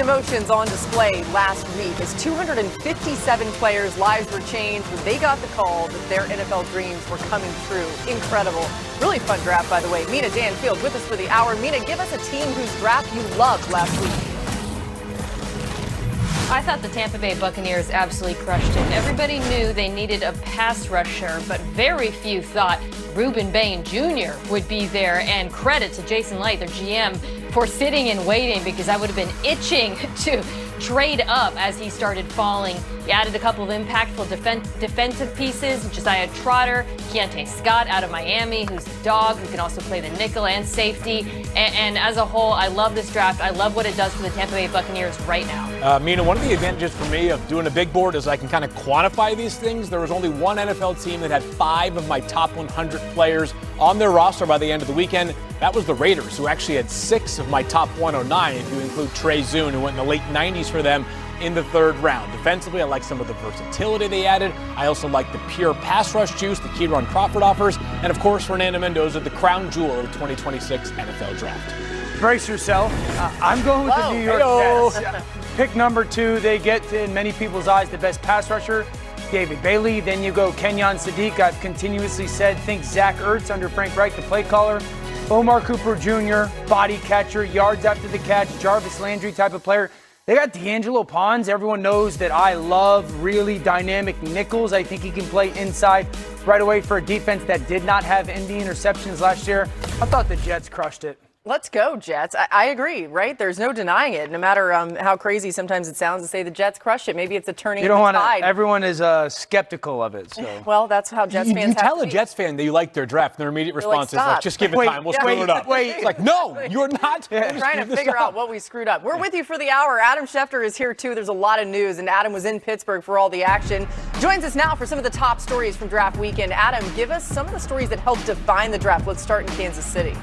emotions on display last week as 257 players' lives were changed when they got the call that their NFL dreams were coming true. Incredible. Really fun draft, by the way. Mina Danfield with us for the hour. Mina, give us a team whose draft you loved last week. I thought the Tampa Bay Buccaneers absolutely crushed it. Everybody knew they needed a pass rusher, but very few thought Reuben Bain Jr. would be there. And credit to Jason Light, their GM, for sitting and waiting, because I would have been itching to trade up as he started falling. He added a couple of impactful defensive pieces. Josiah Trotter, Keontae Scott out of Miami, who's a dog who can also play the nickel and safety. And as a whole, I love this draft. I love what it does for the Tampa Bay Buccaneers right now. Mina, one of the advantages for me of doing a big board is I can kind of quantify these things. There was only one NFL team that had 5 of my top 100 players on their roster by the end of the weekend. That was the Raiders, who actually had 6 of my top 109, if you include Trey Zune, who went in the late 90s for them in the 3rd round. Defensively, I like some of the versatility they added. I also like the pure pass rush juice that Kieran Crawford offers. And, of course, Fernando Mendoza, the crown jewel of the 2026 NFL Draft. Brace yourself. I'm going with the New York Jets. Pick number 2, they get, in many people's eyes, the best pass rusher, David Bailey. Then you go Kenyon Sadiq. I've continuously said, think Zach Ertz under Frank Reich, the play caller. Omar Cooper Jr., body catcher, yards after the catch, Jarvis Landry type of player. They got D'Angelo Pons. Everyone knows that I love really dynamic nickels. I think he can play inside right away for a defense that did not have any interceptions last year. I thought the Jets crushed it. Let's go, Jets. I agree, right? There's no denying it. No matter how crazy sometimes it sounds to say the Jets crushed it. Maybe it's a turning you don't of the tide. Everyone is skeptical of it. So. Well, that's how Jets fans You have tell to a be. Jets fan that you like their draft, and their immediate response is like, just give it time. We'll screw it up. Wait. It's like, no, you're not. We're trying to figure out what we screwed up. We're with you for the hour. Adam Schefter is here, too. There's a lot of news, and Adam was in Pittsburgh for all the action. Joins us now for some of the top stories from draft weekend. Adam, give us some of the stories that helped define the draft. Let's start in Kansas City.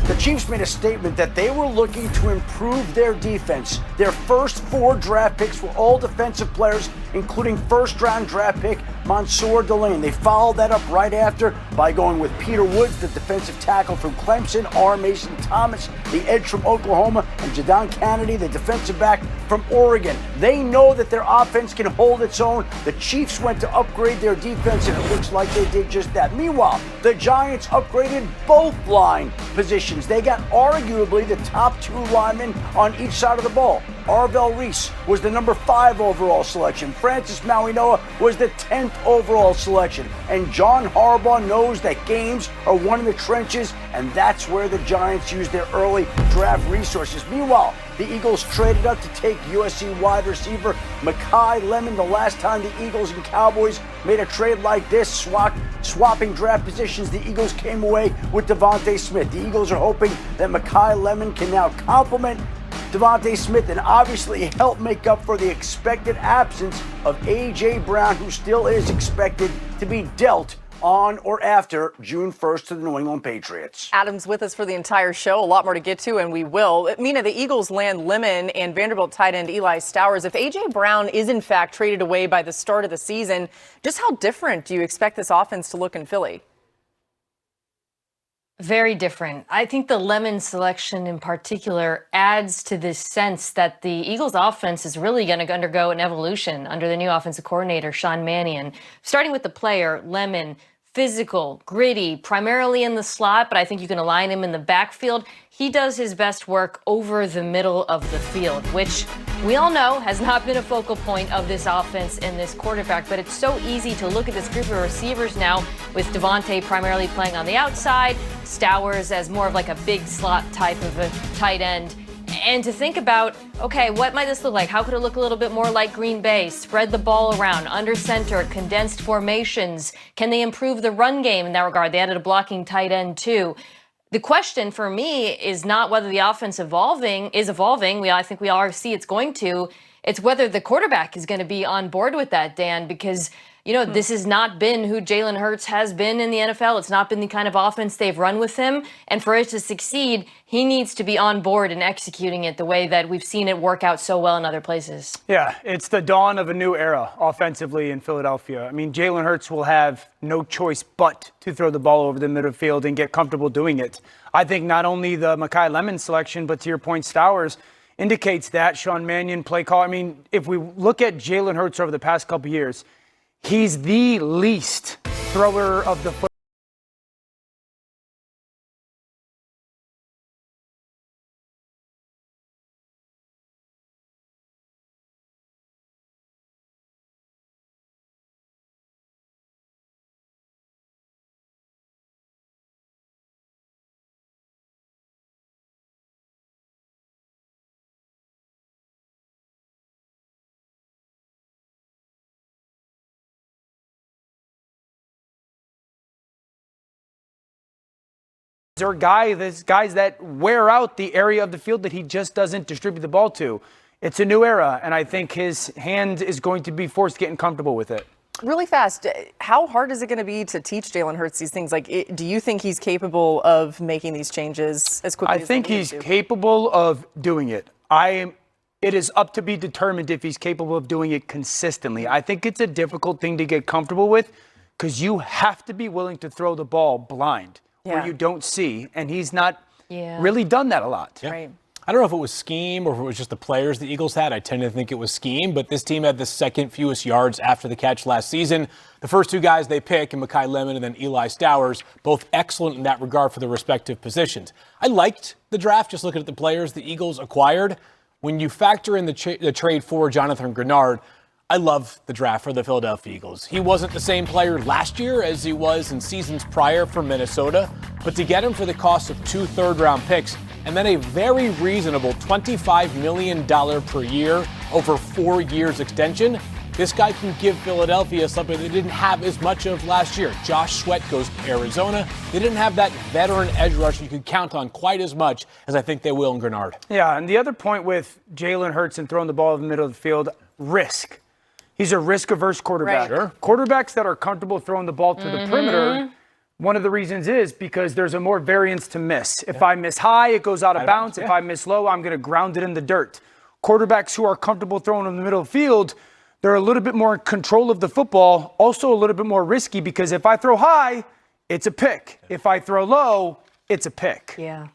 The Chiefs made a statement that they were looking to improve their defense. Their first 4 draft picks were all defensive players, including first-round draft pick Mansour Delane. They followed that up right after by going with Peter Woods, the defensive tackle from Clemson, R. Mason Thomas, the edge from Oklahoma, and Jadon Kennedy, the defensive back from Oregon. They know that their offense can hold its own. The Chiefs went to upgrade their defense, and it looks like they did just that. Meanwhile, the Giants upgraded both line positions. They got arguably the top 2 linemen on each side of the ball. Arvell Reese was the number 5 overall selection. Francis Mauigoa was the 10th overall selection. And John Harbaugh knows that games are won in the trenches, and that's where the Giants use their early draft resources. Meanwhile, the Eagles traded up to take USC wide receiver Mekhi Lemon. The last time the Eagles and Cowboys made a trade like this, swapping draft positions, the Eagles came away with Devontae Smith. The Eagles are hoping that Mekhi Lemon can now complement Devontae Smith and obviously help make up for the expected absence of A.J. Brown, who still is expected to be dealt on or after June 1st to the New England Patriots. Adam's with us for the entire show. A lot more to get to, and we will. Mina, the Eagles land Lemon and Vanderbilt tight end Eli Stowers. If A.J. Brown is, in fact, traded away by the start of the season, just how different do you expect this offense to look in Philly? Very different. I think the Lemon selection in particular adds to this sense that the Eagles offense is really going to undergo an evolution under the new offensive coordinator, Sean Mannion. Starting with the player, Lemon, physical, gritty, primarily in the slot, but I think you can align him in the backfield. He does his best work over the middle of the field, which we all know has not been a focal point of this offense and this quarterback, but it's so easy to look at this group of receivers now with Devontae primarily playing on the outside, Stowers as more of like a big slot type of a tight end. And to think about, okay, what might this look like? How could it look a little bit more like Green Bay? Spread the ball around, under center, condensed formations. Can they improve the run game in that regard? They added a blocking tight end too. The question for me is not whether the offense is evolving. I think we all see it's going to. It's whether the quarterback is going to be on board with that, Dan, because this has not been who Jalen Hurts has been in the NFL. It's not been the kind of offense they've run with him. And for it to succeed, he needs to be on board and executing it the way that we've seen it work out so well in other places. Yeah, it's the dawn of a new era offensively in Philadelphia. I mean, Jalen Hurts will have no choice but to throw the ball over the middle field and get comfortable doing it. I think not only the Mekhi Lemon selection, but to your point, Stowers, indicates that. Sean Mannion, play call. I mean, if we look at Jalen Hurts over the past couple years, he's the least thrower of the football. There are guys that wear out the area of the field that he just doesn't distribute the ball to. It's a new era, and I think his hand is going to be forced getting comfortable with it. Really fast, how hard is it going to be to teach Jalen Hurts these things? Like, do you think he's capable of making these changes as quickly as I think he's capable of doing it. It is up to be determined if he's capable of doing it consistently. I think it's a difficult thing to get comfortable with because you have to be willing to throw the ball blind. Where you don't see, and he's not really done that a lot. Yeah. Right. I don't know if it was scheme or if it was just the players the Eagles had. I tend to think it was scheme, but this team had the second fewest yards after the catch last season. The first two guys they pick, Mekhi Lemon and then Eli Stowers, both excellent in that regard for their respective positions. I liked the draft, just looking at the players the Eagles acquired. When you factor in the trade for Jonathan Grenard, I love the draft for the Philadelphia Eagles. He wasn't the same player last year as he was in seasons prior for Minnesota, but to get him for the cost of 2 third-round picks and then a very reasonable $25 million per year over 4 years extension, this guy can give Philadelphia something they didn't have as much of last year. Josh Sweat goes to Arizona. They didn't have that veteran edge rusher you could count on quite as much as I think they will in Grenard. Yeah, and the other point with Jalen Hurts and throwing the ball in the middle of the field, risk. He's a risk-averse quarterback. Right. Sure. Quarterbacks that are comfortable throwing the ball to the perimeter, one of the reasons is because there's a more variance to miss. If I miss high, it goes out of bounds. If I miss low, I'm going to ground it in the dirt. Quarterbacks who are comfortable throwing in the middle of the field, they're a little bit more in control of the football, also a little bit more risky because if I throw high, it's a pick. If I throw low, it's a pick. Yeah.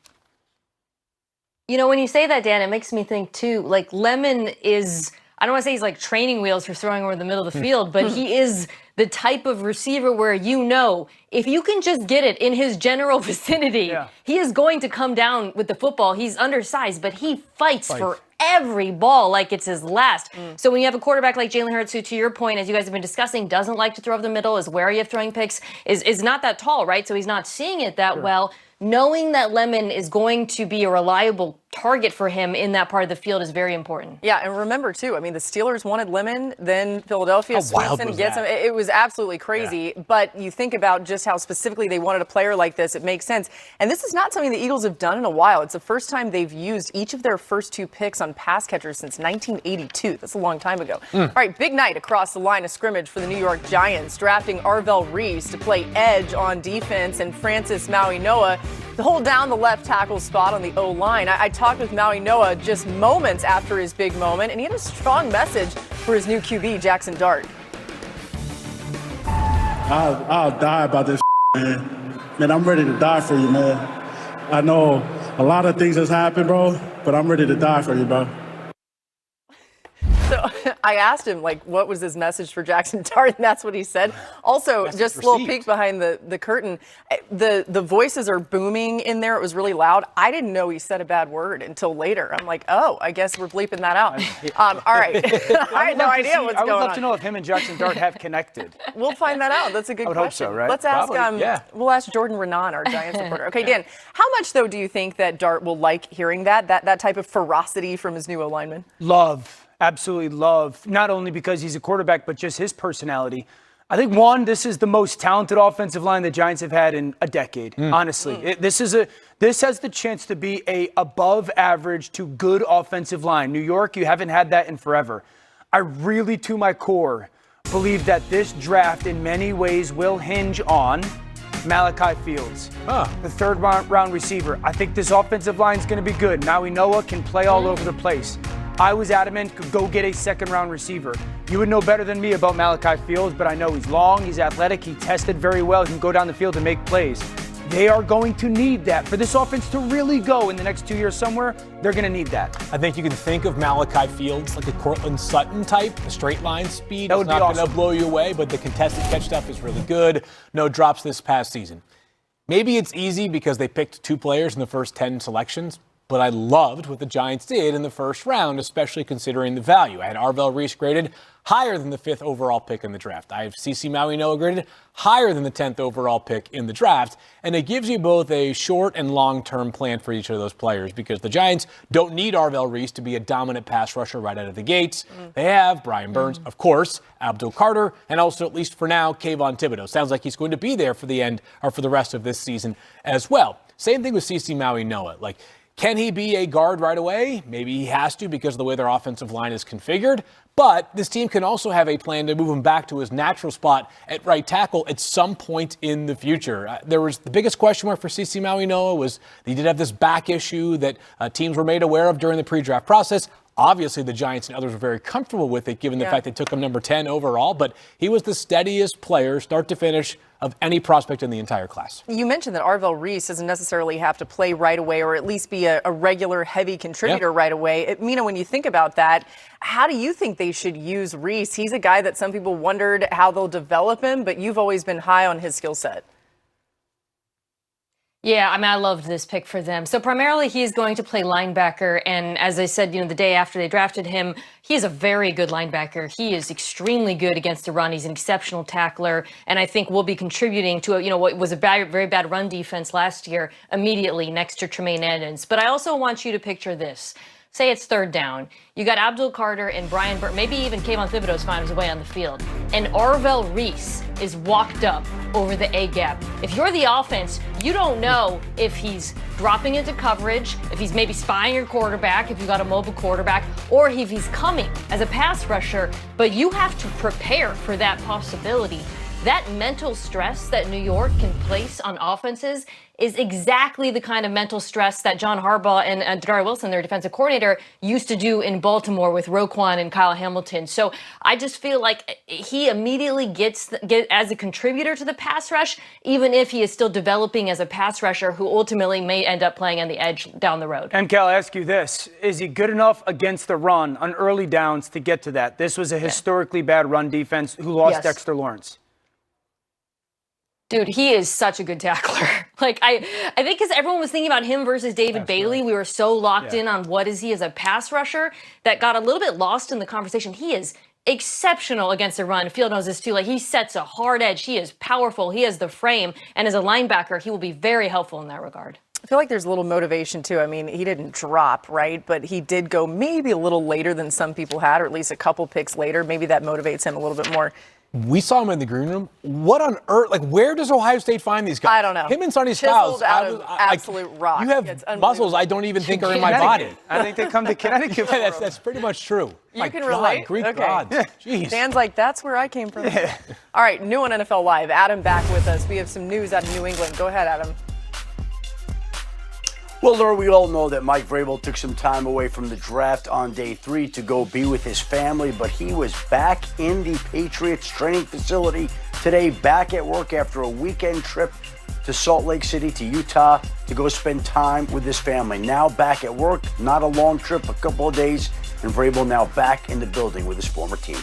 You know, when you say that, Dan, it makes me think, too, like Lemon is – I don't want to say he's like training wheels for throwing over the middle of the field, but he is the type of receiver where if you can just get it in his general vicinity, he is going to come down with the football. He's undersized, but he fights for every ball like it's his last. So when you have a quarterback like Jalen Hurts, who, to your point, as you guys have been discussing, doesn't like to throw over the middle, is wary of throwing picks, is not that tall, right? So he's not seeing it that well. Knowing that Lemon is going to be a reliable target for him in that part of the field is very important. Yeah, and remember, too, I mean, the Steelers wanted Lemon, then Philadelphia swoops in and gets him. It was absolutely crazy, but you think about just how specifically they wanted a player like this, it makes sense. And this is not something the Eagles have done in a while. It's the first time they've used each of their first 2 picks on pass catchers since 1982. That's a long time ago. All right, big night across the line of scrimmage for the New York Giants, drafting Arvell Reese to play edge on defense and Francis Maui-Noah to hold down the left tackle spot on the O-line. I talked with Maui-Noah just moments after his big moment, and he had a strong message for his new QB, Jackson Dart. I'll die about this, man. Man, I'm ready to die for you, man. I know a lot of things has happened, bro, but I'm ready to die for you, bro. So I asked him, like, what was his message for Jackson Dart, and that's what he said. Also, just a little peek behind the curtain. The voices are booming in there. It was really loud. I didn't know he said a bad word until later. I'm like, oh, I guess we're bleeping that out. All right. I had no idea what's going on. I would love to know if him and Jackson Dart have connected. We'll find that out. That's a good question. I would hope so, right? Let's ask, we'll ask Jordan Renan, our Giants reporter. Okay, Dan, how much, though, do you think that Dart will like hearing that type of ferocity from his new O-lineman? Love. Absolutely love, not only because he's a quarterback, but just his personality. I think, one, this is the most talented offensive line the Giants have had in a decade, honestly. This has the chance to be a above average to good offensive line. New York, you haven't had that in forever. I really, to my core, believe that this draft in many ways will hinge on Malachi Fields, the third round receiver. I think this offensive line is going to be good. Maui-Noah can play all over the place. I was adamant, go get a second-round receiver. You would know better than me about Malachi Fields, but I know he's long, he's athletic, he tested very well, he can go down the field and make plays. They are going to need that. For this offense to really go in the next 2 years somewhere, they're going to need that. I think you can think of Malachi Fields like a Cortland Sutton type. The straight line speed That is would be not going awesome. to blow you away, but the contested catch stuff is really good. No drops this past season. Maybe it's easy because they picked 2 players in the first 10 selections, but I loved what the Giants did in the first round, especially considering the value. I had Arvell Reese graded higher than the 5th overall pick in the draft. I have CeCe Maui-Noah graded higher than the 10th overall pick in the draft. And it gives you both a short and long-term plan for each of those players because the Giants don't need Arvell Reese to be a dominant pass rusher right out of the gates. They have Brian Burns, of course, Abdul Carter, and also, at least for now, Kayvon Thibodeau. Sounds like he's going to be there for the end or for the rest of this season as well. Same thing with CeCe Maui-Noah. Can he be a guard right away? Maybe he has to because of the way their offensive line is configured. But this team can also have a plan to move him back to his natural spot at right tackle at some point in the future. There was the biggest question mark for CeCe Maui-Noah was he did have this back issue that teams were made aware of during the pre-draft process. Obviously, the Giants and others were very comfortable with it, given the fact they took him number 10 overall. But he was the steadiest player, start to finish, of any prospect in the entire class. You mentioned that Arvell Reese doesn't necessarily have to play right away or at least be a regular heavy contributor right away. Mina, when you think about that, how do you think they should use Reese? He's a guy that some people wondered how they'll develop him, but you've always been high on his skill set. Yeah, I loved this pick for them. So primarily he is going to play linebacker. And as I said, the day after they drafted him, he is a very good linebacker. He is extremely good against the run. He's an exceptional tackler. And I think will be contributing to what was a very bad run defense last year immediately next to Tremaine Edmonds. But I also want you to picture this. Say it's 3rd down. You got Abdul Carter and Brian Burns, maybe even Kayvon Thibodeau's finds his way on the field. And Arvell Reese is walked up over the A-gap. If you're the offense, you don't know if he's dropping into coverage, if he's maybe spying your quarterback, if you got a mobile quarterback, or if he's coming as a pass rusher, but you have to prepare for that possibility. That mental stress that New York can place on offenses is exactly the kind of mental stress that John Harbaugh and Dadari Wilson, their defensive coordinator, used to do in Baltimore with Roquan and Kyle Hamilton. So I just feel like he immediately gets as a contributor to the pass rush, even if he is still developing as a pass rusher who ultimately may end up playing on the edge down the road. MK, I'll ask you this. Is he good enough against the run on early downs to get to that? This was a historically bad run defense who lost Dexter Lawrence. Dude, he is such a good tackler. I think because everyone was thinking about him versus David Bailey, we were so locked in on what is he as a pass rusher that got a little bit lost in the conversation. He is exceptional against the run. Field knows this too. He sets a hard edge. He is powerful. He has the frame. And as a linebacker, he will be very helpful in that regard. I feel like there's a little motivation too. I mean, he didn't drop, right? But he did go maybe a little later than some people had, or at least a couple picks later. Maybe that motivates him a little bit more. We saw him in the green room. What on earth? Where does Ohio State find these guys? I don't know. Him and Sonny Chiseled Styles. out of absolute rock. You have muscles I don't even think are in my body. I think they come to Connecticut. That's pretty much true. You can relate? Greek Okay. gods. Jeez. Dan's like, that's where I came from. All right, new on NFL Live. Adam back with us. We have some news out of New England. Go ahead, Adam. Well, Laura, we all know that Mike Vrabel took some time away from the draft on day 3 to go be with his family, but he was back in the Patriots training facility today, back at work after a weekend trip to Salt Lake City to Utah to go spend time with his family. Now back at work, not a long trip, a couple of days, and Vrabel now back in the building with his former team.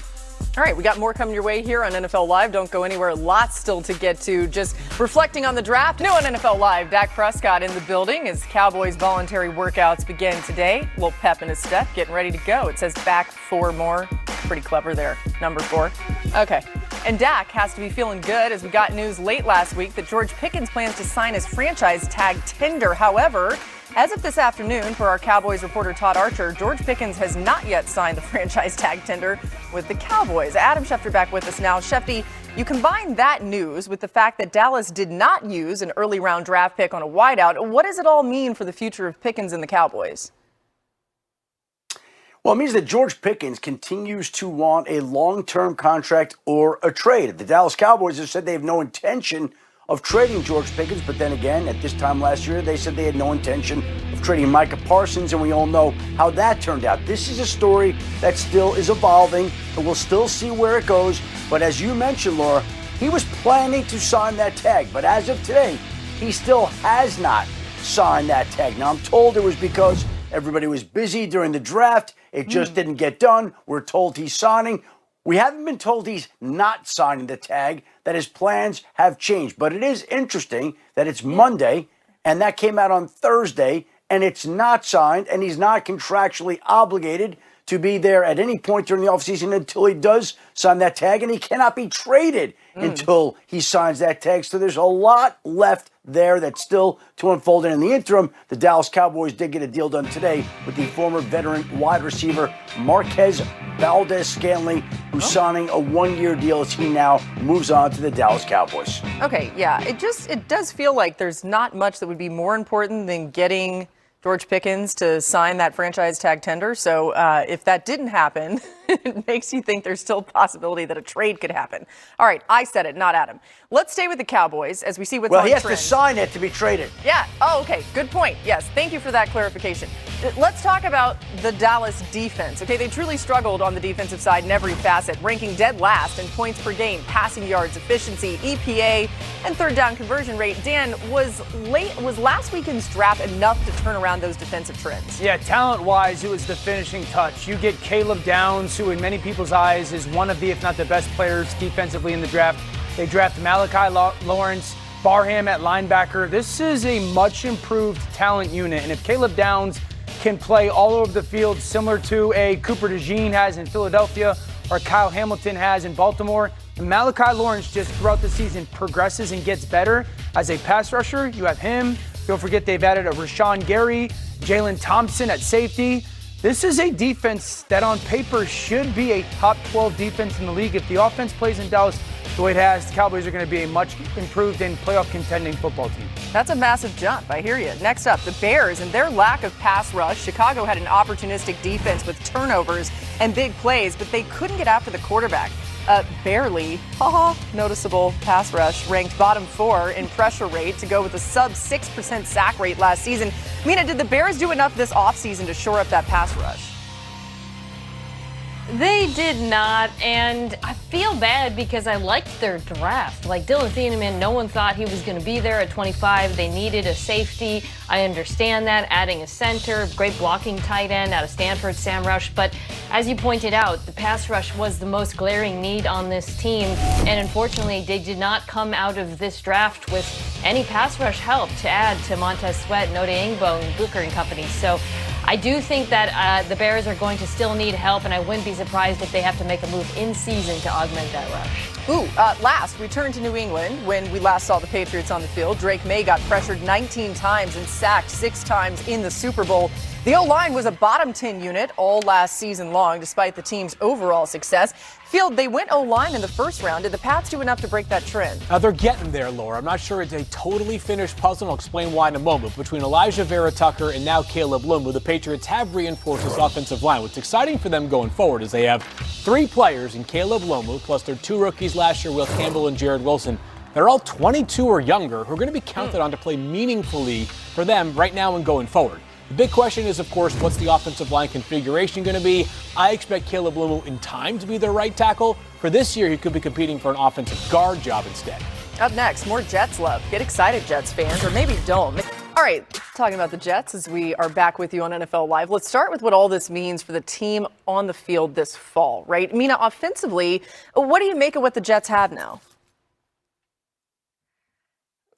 All right, we got more coming your way here on NFL Live. Don't go anywhere. Lots still to get to. Just reflecting on the draft. New on NFL Live, Dak Prescott in the building as Cowboys voluntary workouts begin today. A little pep in his step, getting ready to go. It says back 4 more. Pretty clever there, number 4. Okay, and Dak has to be feeling good as we got news late last week that George Pickens plans to sign his franchise tag tender. However, as of this afternoon, for our Cowboys reporter Todd Archer, George Pickens has not yet signed the franchise tag tender with the Cowboys. Adam Schefter back with us now. Shefty, you combine that news with the fact that Dallas did not use an early round draft pick on a wideout. What does it all mean for the future of Pickens and the Cowboys? Well, it means that George Pickens continues to want a long-term contract or a trade. The Dallas Cowboys have said they have no intention of trading George Pickens, but then again, at this time last year, they said they had no intention of trading Micah Parsons, and we all know how that turned out. This is a story that still is evolving, and we'll still see where it goes. But as you mentioned, Laura, he was planning to sign that tag, but as of today, he still has not signed that tag. Now, I'm told it was because everybody was busy during the draft. It just didn't get done. We're told he's signing. We haven't been told he's not signing the tag, that his plans have changed. But it is interesting that it's Monday, and that came out on Thursday, and it's not signed, and he's not contractually obligated to be there at any point during the offseason until he does sign that tag, and he cannot be traded until he signs that tag. So there's a lot left there that's still to unfold. And in the interim, the Dallas Cowboys did get a deal done today with the former veteran wide receiver Marquez Valdez-Scantling, who's signing a one-year deal as he now moves on to the Dallas Cowboys. Okay, yeah, it does feel like there's not much that would be more important than getting George Pickens to sign that franchise tag tender. So if that didn't happen, it makes you think there's still a possibility that a trade could happen. All right, I said it, not Adam. Let's stay with the Cowboys as we see what's on Well, he has trend. to sign it to be traded. Yeah. Oh, okay. Good point. Yes. Thank you for that clarification. Let's talk about the Dallas defense. Okay, they truly struggled on the defensive side in every facet, ranking dead last in points per game, passing yards, efficiency, EPA, and third down conversion rate. Dan, was last weekend's draft enough to turn around those defensive trends? Yeah, talent-wise, it was the finishing touch. You get Caleb Downs, who in many people's eyes is one of the, if not the best players defensively in the draft. They draft Malachi Lawrence, Barham at linebacker. This is a much improved talent unit. And if Caleb Downs can play all over the field, similar to a Cooper DeJean has in Philadelphia or Kyle Hamilton has in Baltimore, and Malachi Lawrence just throughout the season progresses and gets better as a pass rusher. You have him. Don't forget they've added a Rashawn Gary, Jalen Thompson at safety. This is a defense that on paper should be a top 12 defense in the league. If the offense plays in Dallas the way it has, the Cowboys are going to be a much improved and playoff contending football team. That's a massive jump. I hear you. Next up, the Bears and their lack of pass rush. Chicago had an opportunistic defense with turnovers and big plays, but they couldn't get after the quarterback. Barely, noticeable pass rush, ranked bottom 4 in pressure rate to go with a sub 6% sack rate last season. Mina, did the Bears do enough this offseason to shore up that pass rush? They did not, and I feel bad because I liked their draft. Like Dylan Thieneman, no one thought he was going to be there at 25. They needed a safety. I understand that. Adding a center, great blocking tight end out of Stanford, Sam Rush. But as you pointed out, the pass rush was the most glaring need on this team. And unfortunately, they did not come out of this draft with any pass rush help to add to Montez Sweat, Note Ingbo, and Booker and company. So I do think that the Bears are going to still need help, and I wouldn't be surprised if they have to make a move in season to augment that rush. Last, return to New England when we last saw the Patriots on the field. Drake May got pressured 19 times and sacked 6 times in the Super Bowl. The O-line was a bottom 10 unit all last season long, despite the team's overall success. Field, they went O-line in the first round. Did the Pats do enough to break that trend? They're getting there, Laura. I'm not sure it's a totally finished puzzle. I'll explain why in a moment. Between Elijah Vera-Tucker and now Caleb Lumu, the Patriots have reinforced this offensive line. What's exciting for them going forward is they have 3 players in Caleb Lumu, plus their 2 rookies last year, Will Campbell and Jared Wilson. They're all 22 or younger who are going to be counted on to play meaningfully for them right now and going forward. The big question is, of course, what's the offensive line configuration going to be? I expect Caleb Lumu in time to be their right tackle. For this year, he could be competing for an offensive guard job instead. Up next, more Jets love. Get excited, Jets fans, or maybe don't. All right, talking about the Jets as we are back with you on NFL Live. Let's start with what all this means for the team on the field this fall, right? Mina, offensively, what do you make of what the Jets have now?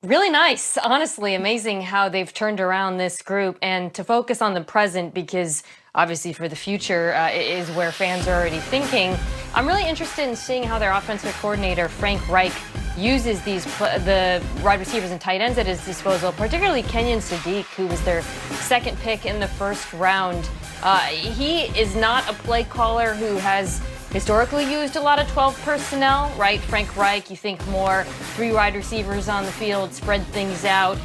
Really nice. Honestly, amazing how they've turned around this group, and to focus on the present because obviously for the future is where fans are already thinking. I'm really interested in seeing how their offensive coordinator, Frank Reich, uses the wide receivers and tight ends at his disposal, particularly Kenyon Sadiq, who was their second pick in the first round. He is not a play caller who has historically used a lot of 12 personnel, right? Frank Reich, you think more 3 wide receivers on the field, spread things out,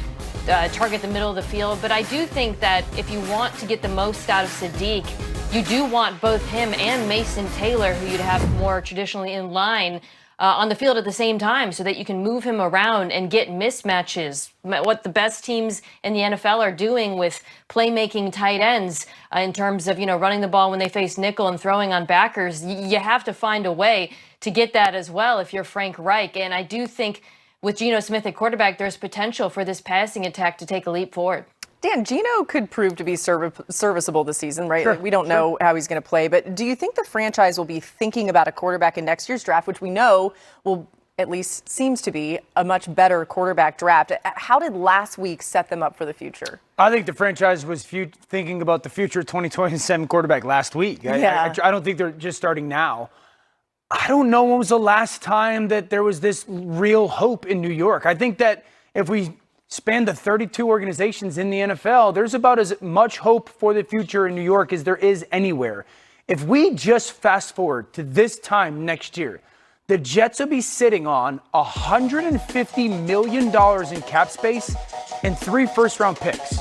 target the middle of the field. But I do think that if you want to get the most out of Sadiq, you do want both him and Mason Taylor, who you'd have more traditionally in line, on the field at the same time so that you can move him around and get mismatches. What the best teams in the NFL are doing with playmaking tight ends in terms of, running the ball when they face nickel and throwing on backers. You have to find a way to get that as well if you're Frank Reich. And I do think with Geno Smith at quarterback, there's potential for this passing attack to take a leap forward. Dan, Geno could prove to be serviceable this season, right? Sure, We don't know how he's going to play, but do you think the franchise will be thinking about a quarterback in next year's draft, which we know will at least seems to be a much better quarterback draft? How did last week set them up for the future? I think the franchise was thinking about the future 2027 quarterback last week. Yeah. I don't think they're just starting now. I don't know when was the last time that there was this real hope in New York. I think that if we span the 32 organizations in the NFL, there's about as much hope for the future in New York as there is anywhere. If we just fast forward to this time next year, the Jets will be sitting on $150 million in cap space and 3 first-round picks.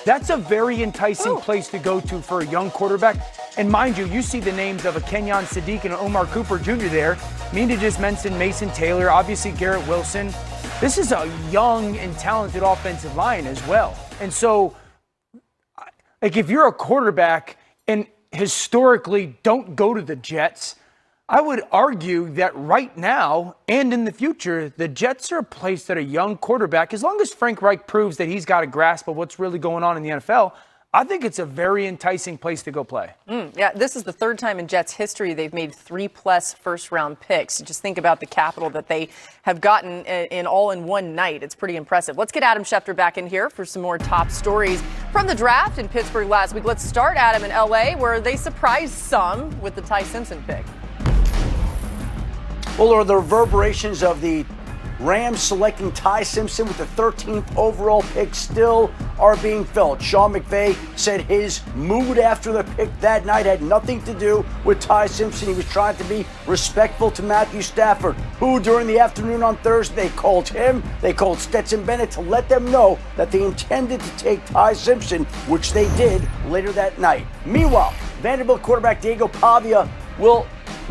That's a very enticing place to go to for a young quarterback. And mind you, you see the names of a Kenyon Sadiq and Omar Cooper Jr. there. Mina just mentioned Mason Taylor, obviously Garrett Wilson. This is a young and talented offensive line as well. And so, like, if you're a quarterback and historically don't go to the Jets, I would argue that right now and in the future, the Jets are a place that a young quarterback, as long as Frank Reich proves that he's got a grasp of what's really going on in the NFL, I think it's a very enticing place to go play. Yeah, this is the third time in Jets history they've made 3+ first-round picks. Just think about the capital that they have gotten in all in one night. It's pretty impressive. Let's get Adam Schefter back in here for some more top stories from the draft in Pittsburgh last week. Let's start, Adam, in L.A., where they surprised some with the Ty Simpson pick. Well, are the reverberations of the Rams selecting Ty Simpson with the 13th overall pick still are being felt. Sean McVay said his mood after the pick that night had nothing to do with Ty Simpson. He was trying to be respectful to Matthew Stafford, who during the afternoon on Thursday called Stetson Bennett to let them know that they intended to take Ty Simpson, which they did later that night. Meanwhile, Vanderbilt quarterback Diego Pavia will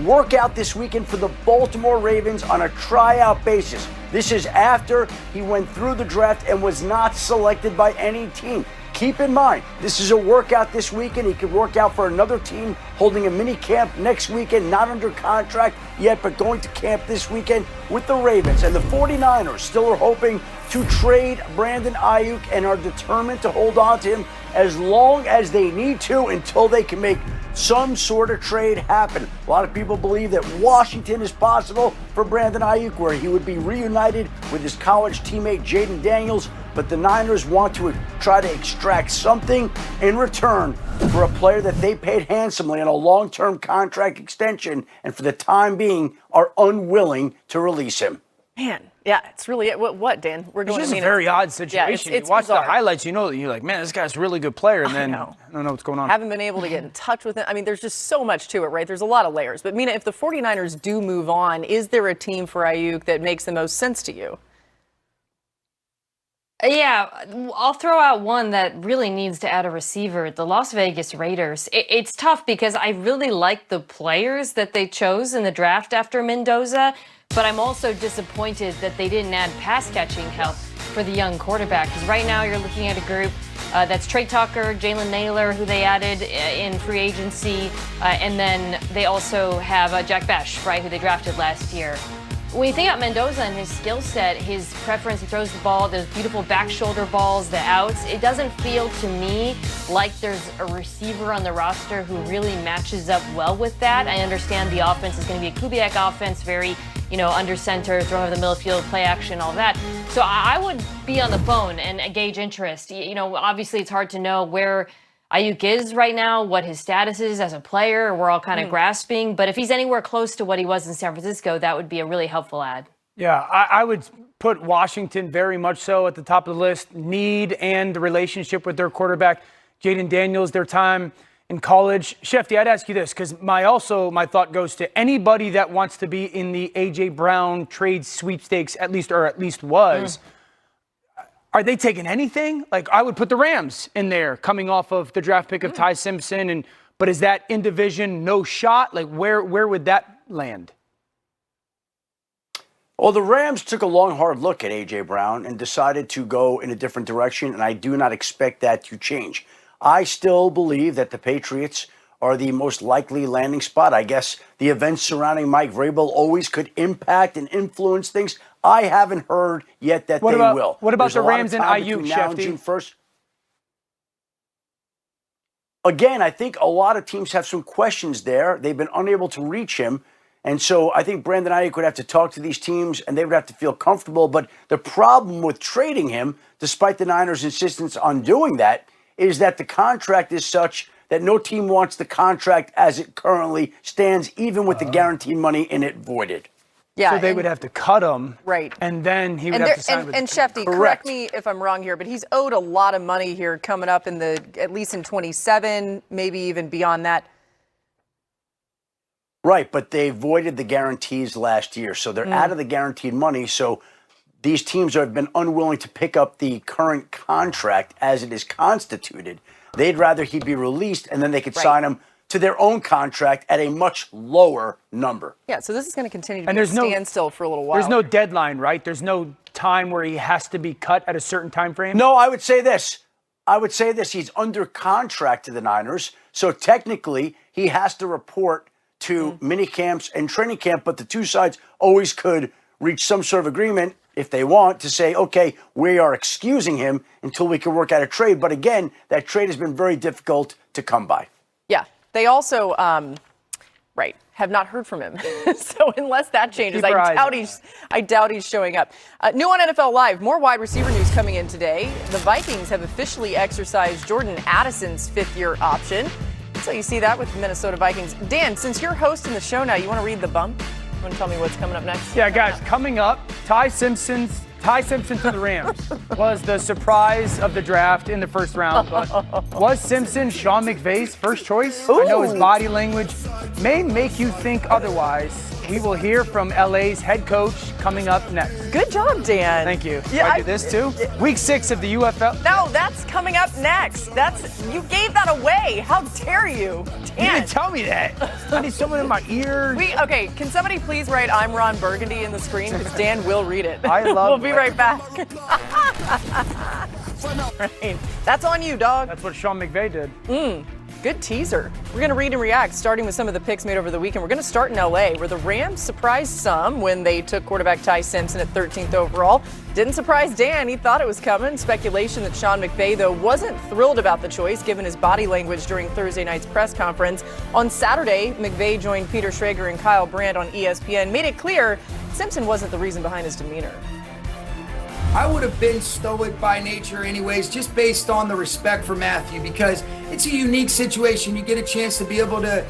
work out this weekend for the Baltimore Ravens on a tryout basis. This is after he went through the draft and was not selected by any team. Keep in mind, this is a workout this weekend. He could work out for another team holding a mini camp next weekend, not under contract yet, but going to camp this weekend with the Ravens. And the 49ers still are hoping to trade Brandon Aiyuk and are determined to hold on to him as long as they need to until they can make some sort of trade happen. A lot of people believe that Washington is possible for Brandon Aiyuk, where he would be reunited with his college teammate Jaden Daniels, but the Niners want to try to extract something in return for a player that they paid handsomely on a long-term contract extension, and for the time being are unwilling to release him. Man, yeah, it's really what, Dan? We're going It's to just a very odd situation. Yeah, it's you watch bizarre. the highlights, you know, you're like, man, this guy's a really good player, and then I don't know what's going on. Haven't been able to get in touch with him. I mean, there's just so much to it, right? There's a lot of layers. But Mina, if the 49ers do move on, is there a team for Aiyuk that makes the most sense to you? Yeah, I'll throw out one that really needs to add a receiver, the Las Vegas Raiders. It's tough because I really like the players that they chose in the draft after Mendoza, but I'm also disappointed that they didn't add pass-catching help for the young quarterback. Because right now you're looking at a group that's Trey Tucker, Jalen Naylor, who they added in free agency, and then they also have Jack Bash, right, who they drafted last year. When you think about Mendoza and his skill set, his preference, he throws the ball, those beautiful back shoulder balls, the outs, it doesn't feel to me like there's a receiver on the roster who really matches up well with that. I understand the offense is going to be a Kubiak offense, very, under center, throwing over the middle field, play action, all that. So I would be on the phone and gauge interest. Obviously it's hard to know where Aiyuk is right now, what his status is as a player. We're all kind of grasping. But if he's anywhere close to what he was in San Francisco, that would be a really helpful add. Yeah, I would put Washington very much so at the top of the list. Need and the relationship with their quarterback, Jaden Daniels, their time in college. Shefty, I'd ask you this, because my thought goes to anybody that wants to be in the A.J. Brown trade sweepstakes, at least was. Are they taking anything? Like, I would put the Rams in there coming off of the draft pick of Ty Simpson. But is that in division no shot? Like, where would that land? Well, the Rams took a long, hard look at A.J. Brown and decided to go in a different direction, and I do not expect that to change. I still believe that the Patriots are the most likely landing spot. I guess the events surrounding Mike Vrabel always could impact and influence things. I haven't heard yet that they will. What about There's the a lot of Rams and time Aiyuk, between now and Shefty? June 1st. Again, I think a lot of teams have some questions there. They've been unable to reach him. And so I think Brandon Aiyuk would have to talk to these teams, and they would have to feel comfortable. But the problem with trading him, despite the Niners' insistence on doing that, is that the contract is such that no team wants the contract as it currently stands, even with the guaranteed money in it voided. Yeah, So they would have to cut him. Right. And then he would have to sign with And the Shefty, Correct. correct me if I'm wrong here, but he's owed a lot of money here coming up in at least in 27, maybe even beyond that. Right, but they voided the guarantees last year, so they're out of the guaranteed money. So these teams have been unwilling to pick up the current contract as it is constituted. They'd rather he be released, and then they could sign him to their own contract at a much lower number. Yeah, so this is going to continue to And be a there's no- standstill for a little while. There's no deadline, right? There's no time where he has to be cut at a certain time frame? No, I would say this. He's under contract to the Niners, so technically he has to report to mini camps and training camp, but the two sides always could reach some sort of agreement if they want to say, okay, we are excusing him until we can work out a trade. But again, that trade has been very difficult to come by. Yeah, they also, have not heard from him. So unless that changes, Keep our I eyes doubt he's showing up. New on NFL Live, more wide receiver news coming in today. The Vikings have officially exercised Jordan Addison's fifth-year option. So you see that with the Minnesota Vikings. Dan, since you're hosting the show now, you want to read the bump? You want to tell me what's coming up next? Yeah, guys, coming up, Ty Simpson to the Rams was the surprise of the draft in the first round. But was Simpson Sean McVay's first choice? I know his body language may make you think otherwise. We will hear from LA's head coach coming up next. Good job, Dan. Thank you. Yeah, I do this too? Week 6 of the UFL. No, that's coming up next. You gave that away. How dare you? You Dan. didn't tell me that. I need someone in my ear. Okay, can somebody please write I'm Ron Burgundy in the screen? Because Dan will read it. I love We'll be right back. Right. That's on you, dog. That's what Sean McVay did. Good teaser. We're going to read and react, starting with some of the picks made over the weekend. We're going to start in LA, where the Rams surprised some when they took quarterback Ty Simpson at 13th overall. Didn't surprise Dan. He thought it was coming. Speculation that Sean McVay, though, wasn't thrilled about the choice, given his body language during Thursday night's press conference. On Saturday, McVay joined Peter Schrager and Kyle Brandt on ESPN, made it clear Simpson wasn't the reason behind his demeanor. I would have been stoic by nature anyways, just based on the respect for Matthew, because it's a unique situation. You get a chance to be able to,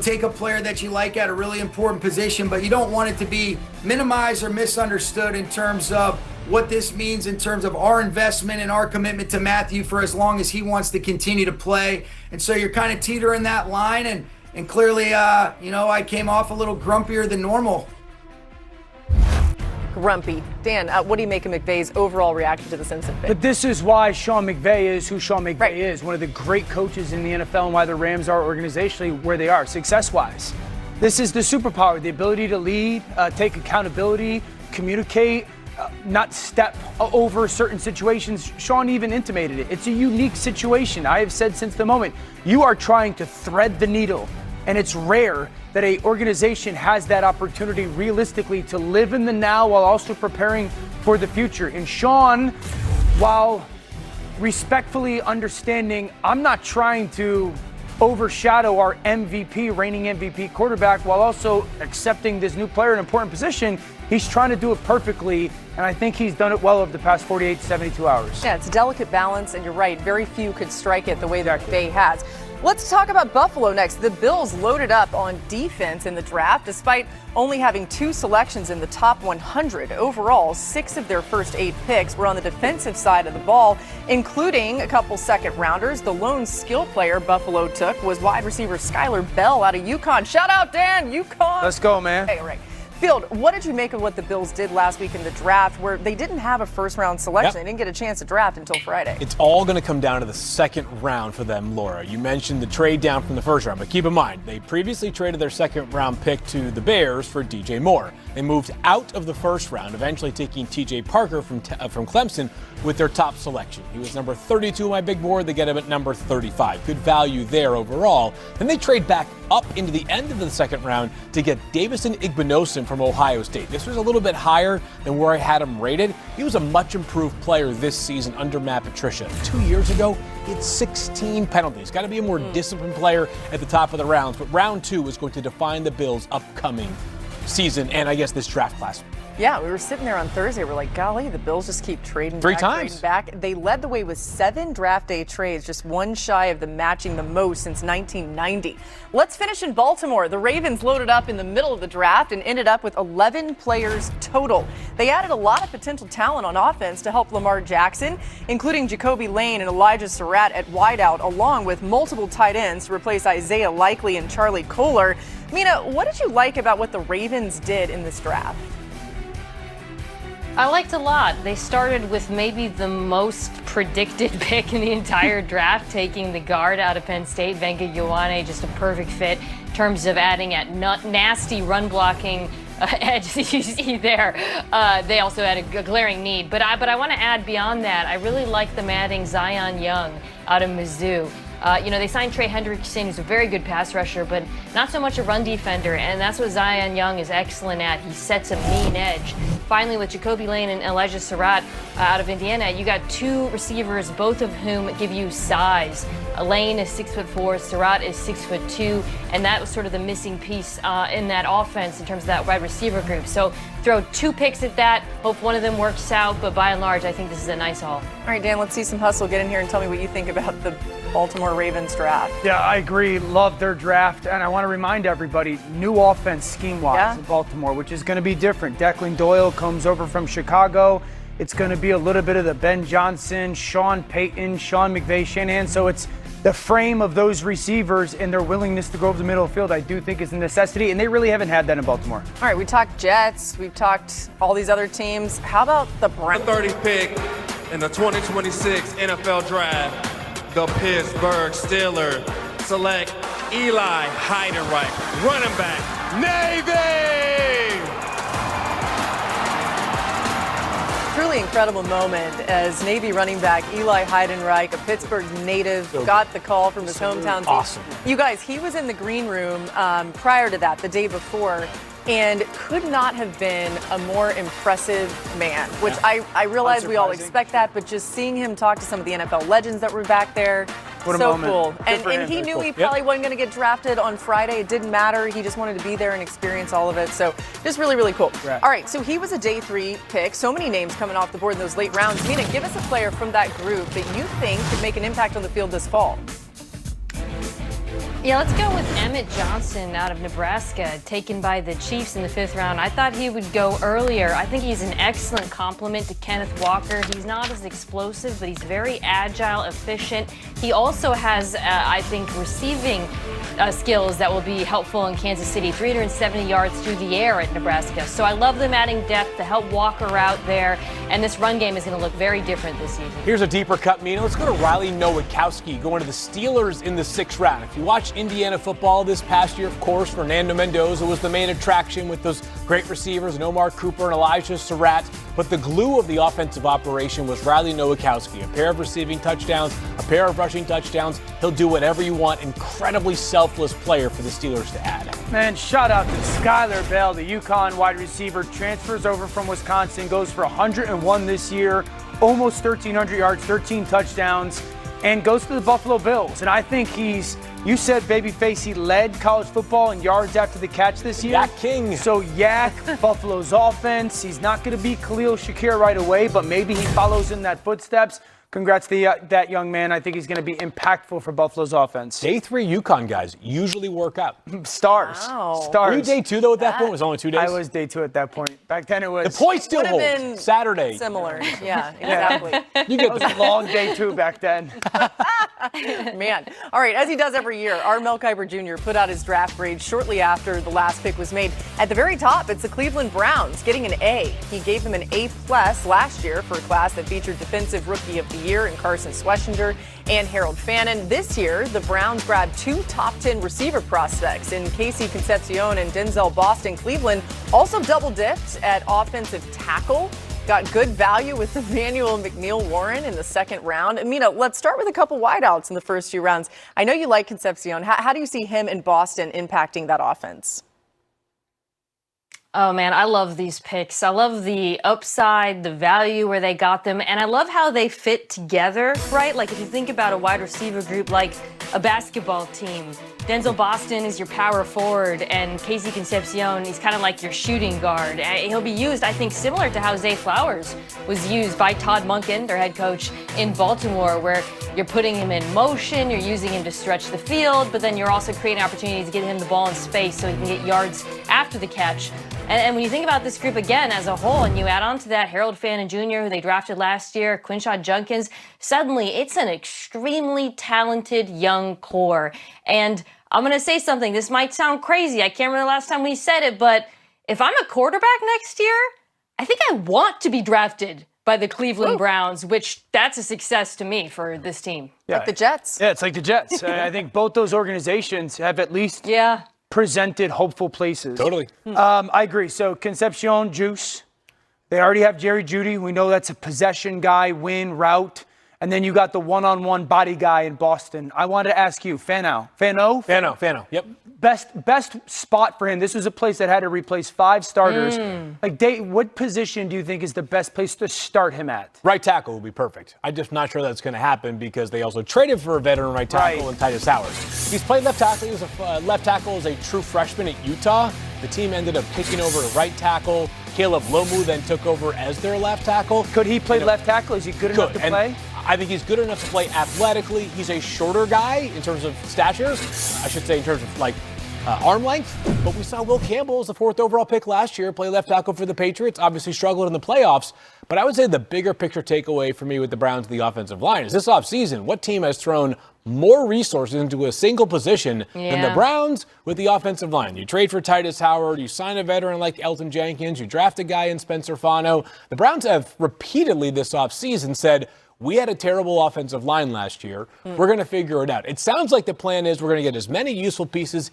take a player that you like at a really important position, but you don't want it to be minimized or misunderstood in terms of what this means in terms of our investment and our commitment to Matthew for as long as he wants to continue to play. And so you're kind of teetering that line, and clearly, I came off a little grumpier than normal. Grumpy. Dan, what do you make of McVay's overall reaction to the Simpson pick? But this is why Sean McVay is who Sean McVay Right. is, one of the great coaches in the NFL, and why the Rams are organizationally where they are, success-wise. This is the superpower, the ability to lead, take accountability, communicate, not step over certain situations. Sean even intimated it. It's a unique situation. I have said since the moment, you are trying to thread the needle, and it's rare that an organization has that opportunity realistically to live in the now while also preparing for the future. And Sean, while respectfully understanding, I'm not trying to overshadow our MVP, reigning MVP quarterback, while also accepting this new player in an important position, he's trying to do it perfectly, and I think he's done it well over the past 48 to 72 hours. Yeah, it's a delicate balance, and you're right, very few could strike it the way that McVay has. Let's talk about Buffalo next. The Bills loaded up on defense in the draft, despite only having 2 selections in the top 100. Overall, 6 of their first 8 picks were on the defensive side of the ball, including a couple second-rounders. The lone skill player Buffalo took was wide receiver Skylar Bell out of UConn. Shout out, Dan, UConn. Let's go, man. Okay, all right. Field, what did you make of what the Bills did last week in the draft, where they didn't have a first-round selection? They didn't get a chance to draft until Friday. It's all going to come down to the second round for them, Laura. You mentioned the trade down from the first round, but keep in mind, they previously traded their second-round pick to the Bears for DJ Moore. They moved out of the first round, eventually taking TJ Parker from Clemson with their top selection. He was number 32 on my big board. They get him at number 35. Good value there overall. Then they trade back up into the end of the second round to get Davison Igbinosun from Ohio State. This was a little bit higher than where I had him rated. He was a much improved player this season under Matt Patricia. 2 years ago, he had 16 penalties. Got to be a more disciplined player at the top of the rounds. But round 2 is going to define the Bills' upcoming season and I guess this draft class. Yeah, we were sitting there on Thursday. We're like, golly, the Bills just keep trading Three back, times. trading back. They led the way with 7 draft day trades, just one shy of the matching the most since 1990. Let's finish in Baltimore. The Ravens loaded up in the middle of the draft and ended up with 11 players total. They added a lot of potential talent on offense to help Lamar Jackson, including Jacoby Lane and Elijah Surratt at wideout, along with multiple tight ends to replace Isaiah Likely and Charlie Kolar. Mina, what did you like about what the Ravens did in this draft? I liked a lot. They started with maybe the most predicted pick in the entire draft, taking the guard out of Penn State, Venga Ioane, just a perfect fit in terms of adding at nasty run blocking edge that you see there. They also had a glaring need. But I want to add beyond that, I really like them adding Zion Young out of Mizzou. They signed Trey Hendrickson, who's a very good pass rusher, but not so much a run defender, and that's what Zion Young is excellent at. He sets a mean edge. Finally, with Jacoby Lane and Elijah Surratt out of Indiana, you got 2 receivers, both of whom give you size. Lane is 6'4", Surratt is 6'2", and that was sort of the missing piece in that offense in terms of that wide receiver group. So throw 2 picks at that, hope one of them works out, but by and large, I think this is a nice haul. All right, Dan, let's see some hustle. Get in here and tell me what you think about the Baltimore Ravens draft. Yeah, I agree. Love their draft. And I want to remind everybody, new offense scheme-wise in Baltimore, which is going to be different. Declan Doyle comes over from Chicago. It's going to be a little bit of the Ben Johnson, Sean Payton, Sean McVay, Shanahan. So it's the frame of those receivers and their willingness to go over the middle of the field, I do think is a necessity, and they really haven't had that in Baltimore. All right, we talked Jets. We've talked all these other teams. How about the Browns? 30th pick in the 2026 NFL Draft. The Pittsburgh Steelers select Eli Heidenreich, running back, Navy! Truly incredible moment as Navy running back Eli Heidenreich, a Pittsburgh native, got the call from his hometown team. Awesome. You guys, he was in the green room prior to that, the day before, and could not have been a more impressive man, which I realize we all expect that, but just seeing him talk to some of the NFL legends that were back there, What a so moment. cool. Good for And him. he Very knew cool. he probably wasn't going to get drafted on Friday. It didn't matter. He just wanted to be there and experience all of it. So just really, really cool. Right. All right, so he was a day 3 pick. So many names coming off the board in those late rounds. Mina, give us a player from that group that you think could make an impact on the field this fall. Yeah, let's go with Emmett Johnson out of Nebraska, taken by the Chiefs in the 5th round. I thought he would go earlier. I think he's an excellent complement to Kenneth Walker. He's not as explosive, but he's very agile, efficient. He also has, I think, receiving skills that will be helpful in Kansas City. 370 yards through the air at Nebraska. So I love them adding depth to help Walker out there, and this run game is going to look very different this season. Here's a deeper cut, Mina. Let's go to Riley Nowakowski, going to the Steelers in the 6th round. If you watch Indiana football this past year, of course, Fernando Mendoza was the main attraction with those great receivers, and Omar Cooper and Elijah Surratt. But the glue of the offensive operation was Riley Nowakowski. A pair of receiving touchdowns, a pair of rushing touchdowns. He'll do whatever you want. Incredibly selfless player for the Steelers to add. Man, shout out to Skylar Bell, the UConn wide receiver, transfers over from Wisconsin, goes for 101 this year, almost 1,300 yards, 13 touchdowns, and goes to the Buffalo Bills. And I think you said babyface, he led college football in yards after the catch this year. Yak King. So Yak, Buffalo's offense, he's not going to be Khalil Shakir right away, but maybe he follows in that footsteps. Congrats to that young man. I think he's going to be impactful for Buffalo's offense. Day 3 UConn guys usually work out. Stars. Wow. Stars. Were you day 2, though, at that point? It was only 2 days? I was day 2 at that point. Back then it was. The point still Would have holds. been Saturday. Similar. Yeah, exactly. You get It was a long day 2 back then. Man. All right, as he does every year, our Mel Kiper Jr. put out his draft grade shortly after the last pick was made. At the very top, it's the Cleveland Browns getting an A. He gave them an A+ last year for a class that featured Defensive Rookie of the Year in Carson Schlesinger and Harold Fannin. This year, the Browns grabbed 2 top 10 receiver prospects in Casey Concepcion and Denzel Boston. Cleveland also double-dipped at offensive tackle. Got good value with Emmanuel McNeil-Warren in the second round. Amina, let's start with a couple wideouts in the first few rounds. I know you like Concepcion. How do you see him and Boston impacting that offense? Oh, man, I love these picks. I love the upside, the value where they got them, and I love how they fit together, right? Like, if you think about a wide receiver group like a basketball team, Denzel Boston is your power forward, and Casey Concepcion, he's kind of like your shooting guard. He'll be used, I think, similar to how Zay Flowers was used by Todd Monken, their head coach in Baltimore, where you're putting him in motion, you're using him to stretch the field, but then you're also creating opportunities to get him the ball in space so he can get yards after the catch. And when you think about this group again as a whole, and you add on to that Harold Fannin Jr., who they drafted last year, Quinshon Judkins, suddenly it's an extremely talented young core. And I'm going to say something. This might sound crazy. I can't remember the last time we said it, but if I'm a quarterback next year, I think I want to be drafted by the Cleveland Browns, which that's a success to me for this team. Yeah. Like the Jets. Yeah, it's like the Jets. I think both those organizations have at least presented hopeful places. Totally. I agree. So Concepcion, juice. They already have Jerry Jeudy. We know that's a possession guy, win, route. And then you got the one-on-one body guy in Boston. I wanted to ask you, Fano, yep. Best spot for him. This was a place that had to replace 5 starters. What position do you think is the best place to start him at? Right tackle would be perfect. I'm just not sure that's going to happen because they also traded for a veteran right tackle in Titus Howard. He's played left tackle. He was a left tackle as a true freshman at Utah. The team ended up picking over right tackle. Caleb Lomu then took over as their left tackle. Could he play left tackle? Is he good enough to play? I think he's good enough to play athletically. He's a shorter guy in terms of stature. I should say in terms of arm length. But we saw Will Campbell as the 4th overall pick last year play left tackle for the Patriots. Obviously struggled in the playoffs. But I would say the bigger picture takeaway for me with the Browns and the offensive line is this offseason, what team has thrown more resources into a single position than the Browns with the offensive line? You trade for Titus Howard, you sign a veteran like Elton Jenkins, you draft a guy in Spencer Fano. The Browns have repeatedly this offseason said, we had a terrible offensive line last year. We're going to figure it out. It sounds like the plan is we're going to get as many useful pieces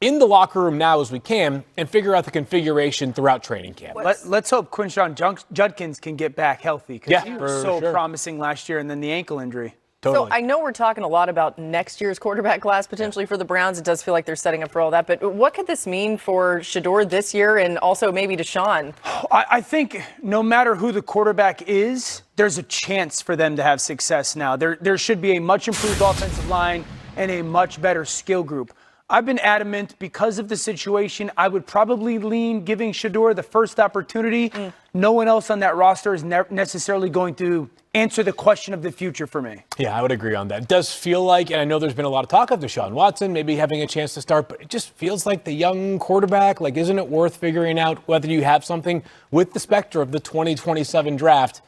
in the locker room now as we can and figure out the configuration throughout training camp. Let's hope Quinshon Judkins can get back healthy because he was so promising last year, and then the ankle injury. Totally. So I know we're talking a lot about next year's quarterback class potentially for the Browns. It does feel like they're setting up for all that. But what could this mean for Shedeur this year and also maybe Deshaun? I think no matter who the quarterback is, there's a chance for them to have success now. There should be a much improved offensive line and a much better skill group. I've been adamant because of the situation. I would probably lean giving Shedeur the first opportunity. No one else on that roster is necessarily going to answer the question of the future for me. Yeah, I would agree on that. It does feel like, and I know there's been a lot of talk of Deshaun Watson maybe having a chance to start, but it just feels like the young quarterback, isn't it worth figuring out whether you have something with the specter of the 2027 draft?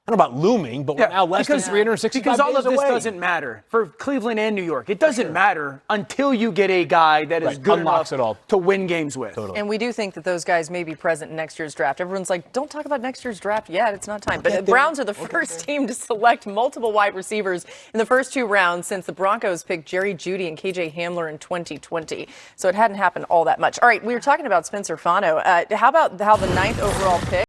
I don't know about looming, but we're now less than 365 because all days of this away. Doesn't matter for Cleveland and New York. It doesn't matter until you get a guy that is good enough to win games with. Totally. And we do think that those guys may be present in next year's draft. Everyone's like, don't talk about next year's draft yet. It's not time. But the Browns are the first team to select multiple wide receivers in the first 2 rounds since the Broncos picked Jerry Jeudy and KJ Hamler in 2020. So it hadn't happened all that much. All right, we were talking about Spencer Fano. How about the 9th overall pick?